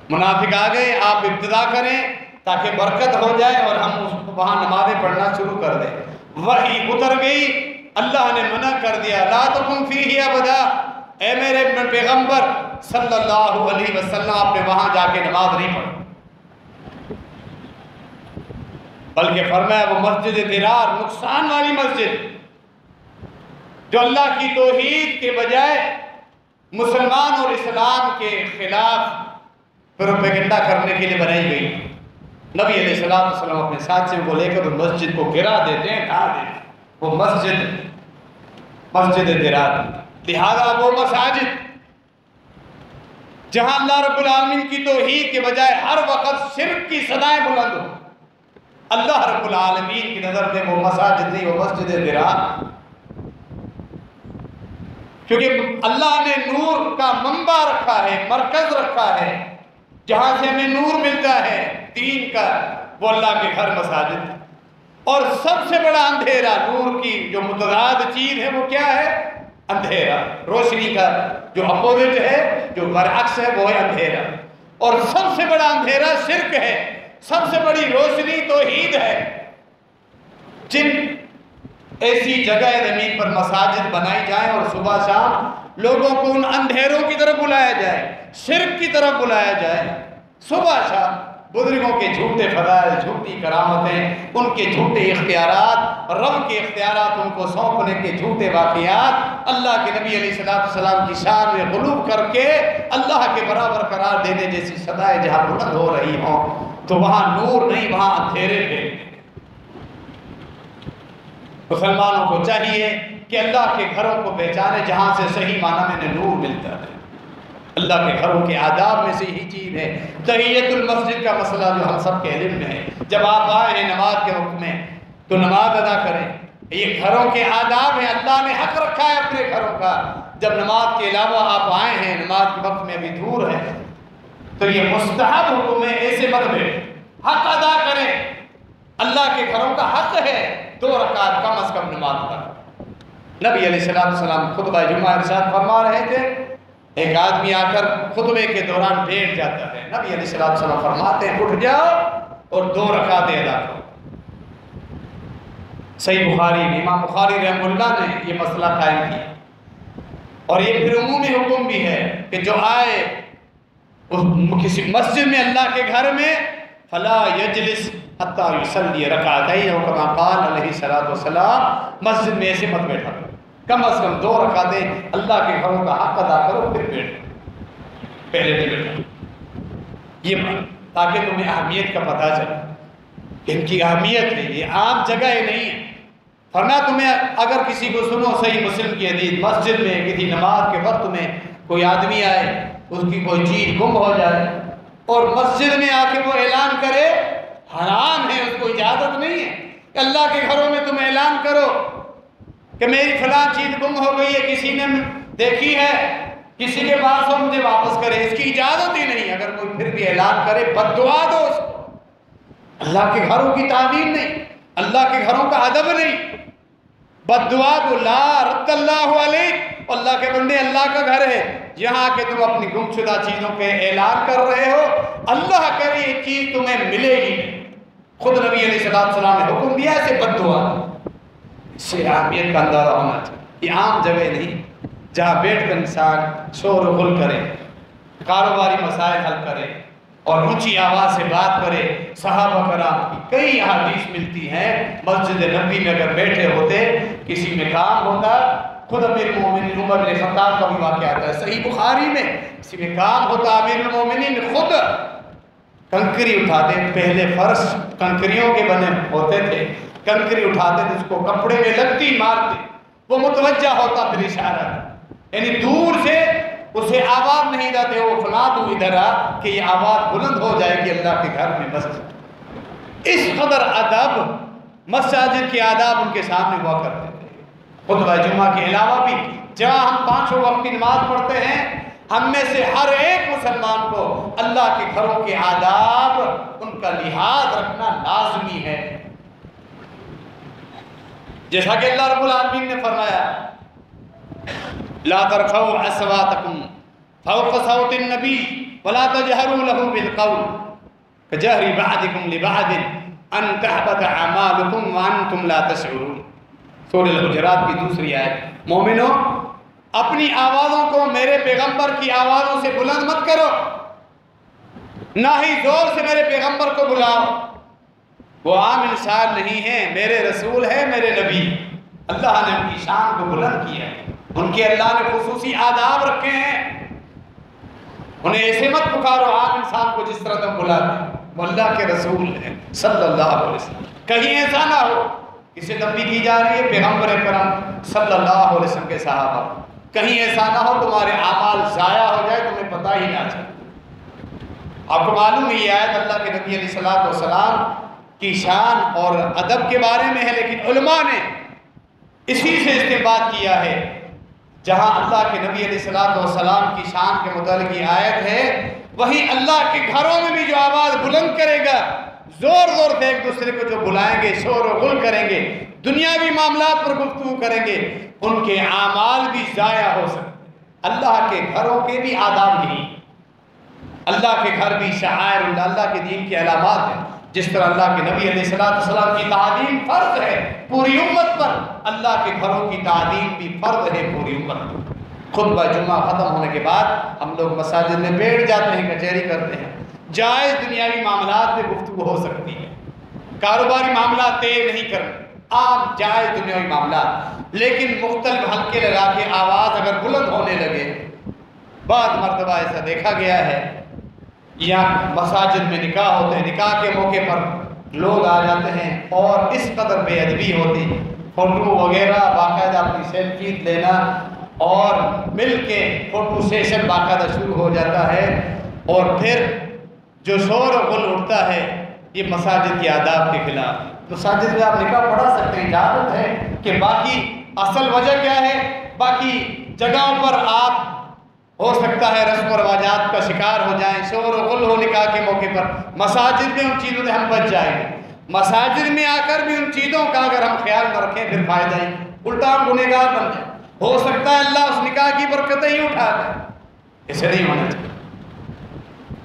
منافق آ گئے، آپ ابتدا کریں تاکہ برکت ہو جائے اور ہم وہاں نمازیں پڑھنا شروع کر دیں. وحی اتر گئی، اللہ نے منع کر دیا، لا تقم فیہ ابدا، اے میرے پیغمبر صلی اللہ علیہ وسلم آپ نے وہاں جا کے نماز نہیں پڑھی، بلکہ فرمایا وہ مسجد درار، نقصان والی مسجد، جو اللہ کی توحید کے بجائے مسلمان اور اسلام کے خلاف پروپیگنڈا کرنے کے لیے بنائی گئی۔ نبی علیہ السلام اپنے ساتھیوں کو لے کر اس مسجد کو گرا دیتے ہیں، ڈھا دیتے ہیں، وہ مسجد درار۔ لہذا وہ مساجد جہاں اللہ رب العالمین کی توحید کے بجائے ہر وقت شرک کی صدائیں بلند ہوں، اللہ رب العالمین کی نظر میں وہ مساجد نہیں، وہ مسجد درار، کیونکہ اللہ نے نور کا منبع رکھا ہے، مرکز رکھا ہے، جہاں سے ہمیں نور ملتا ہے دین کا، وہ اللہ کے گھر مساجد۔ اور سب سے بڑا اندھیرا، نور کی جو متضاد چیز ہے وہ کیا ہے؟ اندھیرا۔ روشنی کا جو اپوزٹ ہے، جو برعکس ہے، وہ ہے اندھیرا۔ اور سب سے بڑا اندھیرا شرک ہے، سب سے بڑی روشنی توحید ہے۔ جن ایسی جگہ زمین پر مساجد بنائی جائیں اور صبح شام لوگوں کو ان اندھیروں کی طرف بلایا جائے، شرک کی طرف بلایا جائے، صبح شام بزرگوں کے جھوٹے فضائل، جھوٹی کرامتیں، ان کے جھوٹے اختیارات، رب کے اختیارات ان کو سونپنے کے جھوٹے واقعات، اللہ کے نبی علیہ السلام کی شان میں غلو کر کے اللہ کے برابر قرار دینے جیسی صدائیں جہاں بلند ہو رہی ہوں، تو وہاں نور نہیں، وہاں اندھیرے تھے۔ مسلمانوں کو چاہیے کہ اللہ کے گھروں کو پہچانے جہاں سے صحیح معنی میں نور ملتا ہے۔ اللہ کے گھروں کے آداب میں سے یہی چیز ہے۔ تحیت المسجد کا مسئلہ جو ہم سب کے علم میں ہے، جب آپ آئے ہیں نماز کے وقت میں تو نماز ادا کریں، یہ گھروں کے آداب ہیں، اللہ نے حق رکھا ہے اپنے گھروں کا۔ جب نماز کے علاوہ آپ آئے ہیں، نماز کے وقت میں ابھی دور ہے، تو یہ مستحب حکم ہے، ایسے مت بیٹھیں، حق ادا کریں۔ اللہ کے گھروں کا حق ہے 2 رکعت کم از کم نماز پڑھیں۔ نبی علیہ السلام خطبہ جمعہ ارشاد فرما رہے تھے، ایک آدمی آ کر خطبے کے دوران بیٹھ جاتا ہے، نبی علیہ السلام فرماتے ہیں اٹھ جاؤ اور 2 رکعتیں ادا کرو۔ صحیح بخاری، امام بخاری رحمہ اللہ نے یہ مسئلہ قائم کیا، اور یہ پھر عمومی حکم بھی ہے کہ جو آئے کسی مسجد میں اللہ کے گھر میں فلا یجلس حتی یصلی رکعتین، اور کما قال علیہ السلام، مسجد میں ایسے مت بیٹھا کرو، کم از کم 2 رکعتیں اللہ کے گھروں کا حق ادا کرو، پھر بیٹھو، پہلے نہیں بیٹھو، یہ تاکہ تمہیں اہمیت کا پتہ چلے کہ ان کی اہمیت ہے، یہ عام جگہ نہیں ہے۔ فرمایا تمہیں اگر کسی کو سنو، صحیح مسلم کی حدیث، مسجد میں کسی نماز کے وقت میں کوئی آدمی آئے، اس کی کوئی چیز گم ہو جائے اور مسجد میں آ کے وہ اعلان کرے، حرام ہے، اس کو اجازت نہیں ہے کہ اللہ کے گھروں میں تم اعلان کرو کہ میری فلاں چیز گم ہو گئی ہے، کسی نے دیکھی ہے، کسی کے پاس ہو، مجھے واپس کرے، اس کی اجازت ہی نہیں۔ اگر کوئی پھر بھی اعلان کرے، بد دعا دو اس کو، اللہ کے گھروں کی تعظیم نہیں، اللہ کے گھروں کا ادب نہیں، بد دعا دو، لا رد اللہ علیک، اللہ کے بندے اللہ کا گھر ہے، یہاں کہ تم اپنی گم شدہ چیزوں کے اعلان کر رہے ہو، اللہ کرے یہ چیز تمہیں ملے گی۔ خود نبی علیہ السلام نے حکم دیا اسے بد دعا، اس سے اہمیت کا اندازہ ہونا چاہیے۔ یہ عام جگہ نہیں جہاں بیٹھ کر انسان شور و غل کرے، کاروباری مسائل حل کرے اور اونچی آواز سے بات کرے۔ صحابہ کرام کی کئی احادیث ملتی ہیں، مسجد نبوی میں اگر بیٹھے ہوتے، کسی میں کام ہوتا، خود امیر المومنین عمر بن خطاب کا بھی واقعہ آتا ہے صحیح بخاری میں، کسی میں کام ہوتا، امیر المومنین خود کنکری اٹھاتے، پہلے فرش کنکریوں کے بنے ہوتے تھے، کنکری اٹھاتے تھے، اس کو کپڑے میں لگتی مارتے، وہ متوجہ ہوتا پھر اشارہ، یعنی دور سے اسے آواز نہیں دیتے، وہ فلاں تو ادھر آ کہ یہ آواز بلند ہو جائے گی اللہ کے گھر میں مسجد۔ اس قدر ادب مساجد کے آداب ان کے سامنے ہوا کرتے تھے۔ خطبہ جمعہ کے علاوہ بھی جہاں ہم 5 وقت کی نماز پڑھتے ہیں، ہم میں سے ہر ایک مسلمان کو اللہ کے گھروں کے آداب، ان کا لحاظ رکھنا لازمی ہے۔ جیسا کہ اللہ رب العالمین نے فرمایا، لا ترفعوا اصواتکم فوق صوت النبی ولا تجہروا له بالقول كجهر بعضكم لبعض ان تحبط اعمالكم وانتم لا تشعرون۔ سورہ الحجرات کی دوسری آیت۔ مومنو، اپنی آوازوں کو میرے پیغمبر کی آوازوں سے بلند مت کرو، نہ ہی زور سے میرے پیغمبر کو بلاؤ، وہ عام انسان نہیں ہے، میرے رسول ہے، میرے نبی۔ اللہ نے ان کی شان کو بلند کیا ہے، ان کے اللہ نے خصوصی آداب رکھے ہیں، انہیں ایسے مت پکارو عام انسان کو جس طرح تم بلاتے ہیں، وہ اللہ کے رسول ہیں صلی اللہ علیہ وسلم۔ کہیں ایسا نہ ہو کہ ستم کی جا رہی ہے پیغمبر کرم صلی اللہ علیہ وسلم کے صحابہ، کہیں ایسا نہ ہو تمہارے اعمال ضائع ہو جائے، تمہیں پتہ ہی نہ چلے۔ آپ کو معلوم ہی آیت اللہ کے نبی علیہ السلام کی شان اور ادب کے بارے میں ہے، لیکن علماء نے اسی سے استنباط کیا ہے، جہاں اللہ کے نبی علیہ السلام کی شان کے متعلق یہ آیت ہے، وہی اللہ کے گھروں میں بھی جو آواز بلند کرے گا، زور زور سے ایک دوسرے کو جو بلائیں گے، شور و غل کریں گے، دنیاوی معاملات پر گفتگو کریں گے، ان کے اعمال بھی ضائع ہو سکتے ہیں۔ اللہ کے گھروں کے بھی آداب نہیں، اللہ کے گھر بھی شعائر اللہ کے دین کی علامات ہیں، جس طرح اللہ کے نبی علیہ السلام کی تعظیم فرض ہے پوری امت پر، اللہ کے گھروں کی تعظیم بھی فرض ہے پوری امت پر۔ خطبہ جمعہ ختم ہونے کے بعد ہم لوگ مساجد میں بیٹھ جاتے ہیں، کچہری کرتے ہیں، جائز دنیاوی معاملات میں گفتگو ہو سکتی ہے، کاروباری معاملات طے نہیں کرنے، عام جائز دنیاوی معاملات، لیکن مختلف حلقے لگا کے آواز اگر بلند ہونے لگے، بعض مرتبہ ایسا دیکھا گیا ہے، یا مساجد میں نکاح ہوتے ہیں، نکاح کے موقع پر لوگ آ جاتے ہیں اور اس قدر بے ادبی ہوتی، فوٹو وغیرہ باقاعدہ اپنی سیلفی لینا اور مل کے فوٹو سیشن باقاعدہ شروع ہو جاتا ہے، اور پھر جو شور و غل اٹھتا ہے یہ مساجد کے آداب کے خلاف۔ مساجد میں آپ نکاح پڑھا سکتے ہیں، اجازت ہے، کہ باقی اصل وجہ کیا ہے، باقی جگہوں پر آپ ہو سکتا ہے رسم و رواجات کا شکار ہو جائیں، شور و غل ہو نکاح کے موقع پر، مساجد میں ان چیزوں سے ہم بچ جائیں گے۔ مساجد میں آ کر بھی ان چیزوں کا اگر ہم خیال نہ رکھیں پھر فائدہ ہی، الٹا ہم گنہگار بن جائیں، ہو سکتا ہے اللہ اس نکاح کی برکتیں ہی اٹھا دے، اسے نہیں ہونا چاہیے۔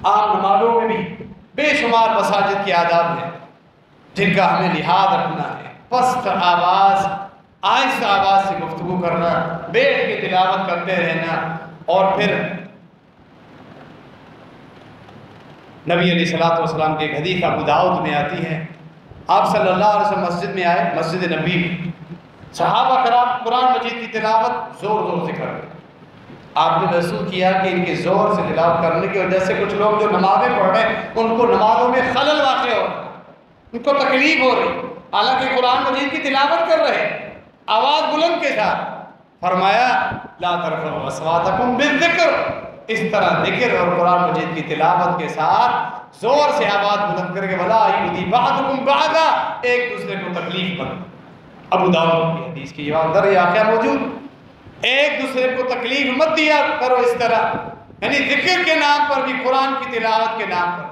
عام نمازوں میں بھی بے شمار مساجد کے آداب ہیں جن کا ہمیں لحاظ رکھنا ہے، پست آواز، آہستہ آواز سے گفتگو کرنا، بیٹھ کے تلاوت کرتے رہنا، اور پھر نبی علیہ السلام کے ایک حدیث ابو داؤد میں آتی ہے، آپ صلی اللہ علیہ وسلم مسجد میں آئے، مسجد نبی میں، صحابہ کرام قرآن مجید کی تلاوت زور زور سے کر رہے، آپ نے محسوس کیا کہ ان کے زور سے تلاوت کرنے کی وجہ سے کچھ لوگ جو نمازیں پڑھ رہے ہیں ان کو نمازوں میں خلل واقع ہو رہا ہے، ان کو تکلیف ہو رہی، حالانکہ قرآن مجید کی تلاوت کر رہے ہیں آواز بلند کے ساتھ۔ فرمایا لا ترفعوا اصواتکم بالذکر، اس طرح ذکر اور قرآن مجید کی تلاوت کے ساتھ زور سے آواز بلند کر کے ولا یؤذی بعضکم بعضا، ایک دوسرے کو تکلیف مت۔ ابو داؤد کی حدیث کی اندر یہ واقعہ موجود، ایک دوسرے کو تکلیف مت دیا کرو اس طرح، یعنی ذکر کے نام پر بھی، قرآن کی تلاوت کے نام پر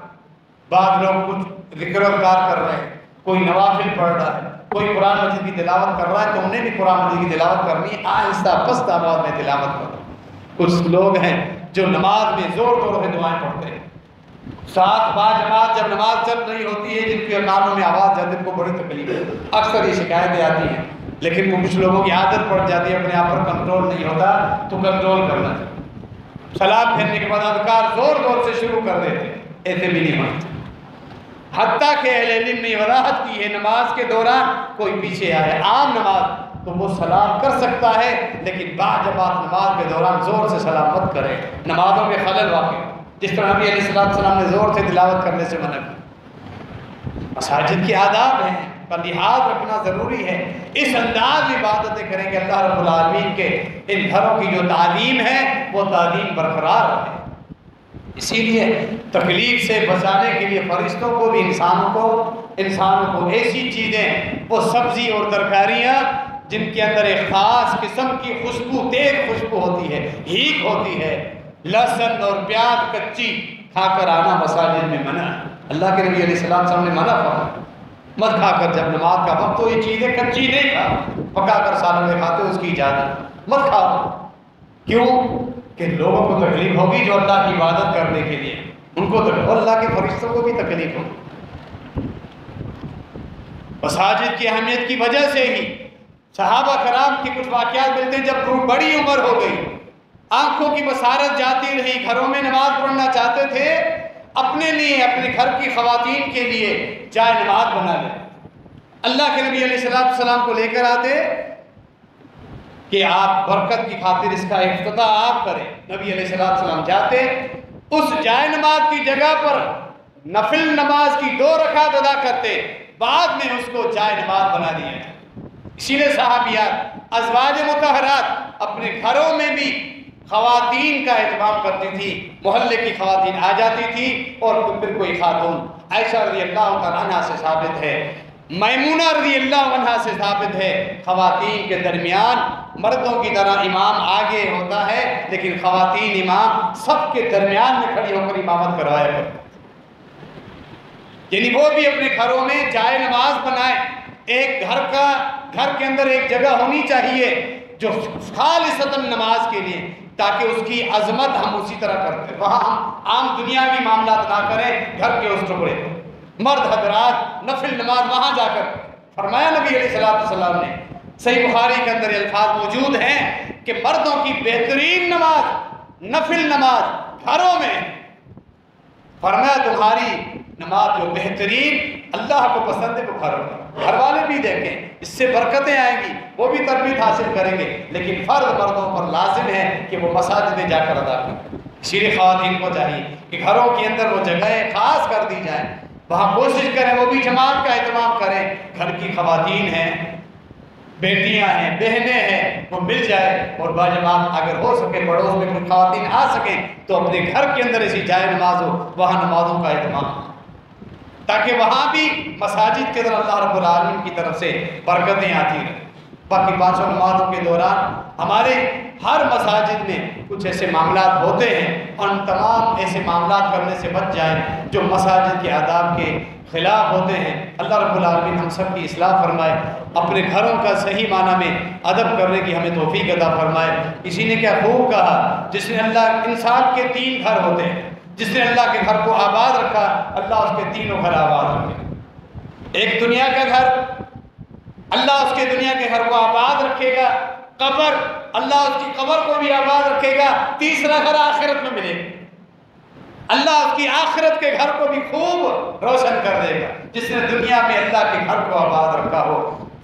بعض لوگ کچھ ذکر اذکار کر رہے ہیں، کوئی نوافل پڑھ رہا ہے، کوئی قرآن مجید کی تلاوت کر رہا ہے، تو انہیں بھی قرآن مجید کی تلاوت کرنی ہے، آہستہ پست آواز میں تلاوت کرو۔ کچھ لوگ ہیں جو نماز میں زور زور سے دعائیں پڑھتے ہیں، ساتھ با جماعت جب نماز چل رہی ہوتی ہے، جن کے کانوں میں آواز جاتی ہے، ان کو بڑی تکلیف ہے، اکثر یہ شکایتیں آتی ہیں، لیکن وہ کچھ لوگوں کی عادت پڑ جاتی ہے، اپنے آپ پر کنٹرول نہیں ہوتا، تو کنٹرول کرنا چاہیے۔ سلام پھیرنے کے بعد اذکار زور زور سے شروع کر دیتے ہیں، ایسے بھی نہیں ہونا چاہیے۔ حتیٰ کہ اہل علم نے وضاحت کی ہے نماز کے دوران کوئی پیچھے آئے عام نماز تو وہ سلام کر سکتا ہے، لیکن بعض جماعت نماز کے دوران زور سے سلام مت کرے، نمازوں میں خلل واقع، جس طرح نبی علیہ السلام نے زور سے تلاوت کرنے سے منع کیا۔ مساجد کے آداب ہیں، کا لحاظ رکھنا ضروری ہے، اس انداز میں عبادتیں کریں کہ اللہ رب العالمین کے ان گھروں کی جو تعلیم ہے وہ تعلیم برقرار رہے۔ اسی لیے تکلیف سے بچانے کے لیے فرشتوں کو بھی انسانوں کو ایسی چیزیں، وہ سبزی اور ترکاریاں جن کے اندر ایک خاص قسم کی خوشبو، تیز خوشبو ہوتی ہے، ہیک ہوتی ہے، لہسن اور پیاز کچی کھا کر آنا مساجد میں منع ہے۔ اللہ کے نبی علیہ السلام نے منع فرمایا، مت کھا کر جب نماز کا وقت ہو یہ چیزیں کچی نہیں کھا، پکا کر سالن میں کھاتے اس کی اجازت، مت کھاؤ۔ کیوں؟ کہ لوگوں کو تکلیف ہوگی جو اللہ کی عبادت کرنے کے لیے، ان کو تکلیف، اللہ کے فرشتوں کو بھی تکلیف ہوگی۔ مساجد کی اہمیت کی وجہ سے ہی صحابہ کرام کی کچھ واقعات ملتے ہیں جب بڑی عمر ہو گئی، آنکھوں کی بصارت جاتی رہی، گھروں میں نماز پڑھنا چاہتے تھے، اپنے لیے اپنے گھر کی خواتین کے لیے جائے نماز بنا لیں۔ اللہ کے نبی علیہ السلام کو لے کر آتے کہ آپ برکت کی خاطر اس کا افتتاح آپ کریں۔ نبی علیہ السلام جاتے، اس جائے نماز کی جگہ پر نفل نماز کی 2 رکعت ادا کرتے، بعد میں اس کو جائے نماز بنا دیا۔ اسی لیے صحابیات ازواج مطہرات اپنے گھروں میں بھی خواتین کا اہتمام کرتی تھی، محلے کی خواتین آ جاتی تھی، اور پھر کوئی خاتون، عائشہ رضی اللہ تعالیٰ عنہ سے ثابت ہے، میمونہ رضی اللہ عنہ سے ثابت ہے، خواتین کے درمیان مردوں کی طرح امام آگے ہوتا ہے، لیکن خواتین امام سب کے درمیان میں کھڑی ہو کر امامت کروایا کرتی، یعنی وہ بھی اپنے گھروں میں جائے نماز بنائے۔ ایک گھر کے اندر ایک جگہ ہونی چاہیے جو خالصتاً نماز کے لیے، تاکہ اس کی عظمت ہم اسی طرح کرتے، وہاں ہم عام دنیاوی معاملات نہ کریں، گھر کے اس ٹکڑے مرد حضرات نفل نماز وہاں جا کر فرمایا نبی علیہ السلام نے، صحیح بخاری کے اندر الفاظ موجود ہیں کہ مردوں کی بہترین نماز نفل نماز گھروں میں، فرمایا تمہاری نماز جو بہترین اللہ کو پسند ہے وہ گھروں میں، گھر والے بھی دیکھیں، اس سے برکتیں آئیں گی، وہ بھی تربیت حاصل کریں گے، لیکن فرض مردوں پر لازم ہے کہ وہ مساجد میں جا کر ادا کریں۔ اسی لیے خواتین کو چاہیے کہ گھروں کے اندر وہ جگہیں خاص کر دی جائیں، وہاں کوشش کریں وہ بھی جماعت کا اہتمام کریں، گھر کی خواتین ہیں، بیٹیاں ہیں، بہنیں ہیں، وہ مل جائے، اور باجماعت اگر ہو سکے پڑوس میں کوئی خواتین آ سکیں تو اپنے گھر کے اندر ایسی جائے نماز ہو، وہاں نمازوں کا اہتمام، تاکہ وہاں بھی مساجد کے اندر اللہ رب العالمین کی طرف سے برکتیں آتی رہیں۔ باقی 5 نمازوں کے دوران ہمارے ہر مساجد میں کچھ ایسے معاملات ہوتے ہیں، اور ان تمام ایسے معاملات کرنے سے بچ جائیں جو مساجد کے آداب کے خلاف ہوتے ہیں۔ اللہ رب العالمین ہم سب کی اصلاح فرمائے، اپنے گھروں کا صحیح معنی میں ادب کرنے کی ہمیں توفیق عطا فرمائے۔ اسی نے کیا خوب کہا، جس نے اللہ، انسان کے 3 گھر ہوتے ہیں، جس نے اللہ کے گھر کو آباد رکھا، اللہ اس کے 3 گھر آباد رکھے۔ ایک دنیا کا گھر، اللہ اس کے دنیا کے گھر کو آباد رکھے گا، قبر، اللہ اس کی قبر کو بھی آباد رکھے گا، تیسرا گھر آخرت میں ملے گا، اللہ اس کی آخرت کے گھر کو بھی خوب روشن کر دے گا۔ جس نے دنیا میں اللہ کے گھر کو آباد رکھا ہو،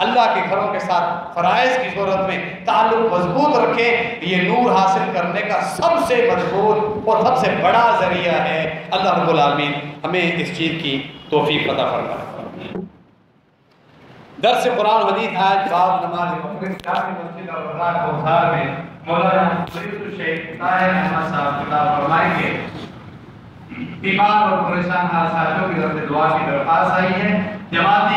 اللہ کے گھروں کے ساتھ فرائض کی صورت میں تعلق مضبوط رکھے، یہ نور حاصل کرنے کا سب سے مضبوط اور سب سے بڑا ذریعہ ہے۔ اللہ رب العالمین ہمیں اس چیز کی توفیق عطا فرمائے۔ درس قرآن حدیث آج بعد نماز مغرب جامع مسجد الرضا کوثر میں مولانا فرید الشیخ طاہر احمد صاحب خطاب فرمائیں گے۔ بیمار اور پریشان حال ساتھیوں کی طرف سے دعا کی درخواست آئی ہے، جماعتی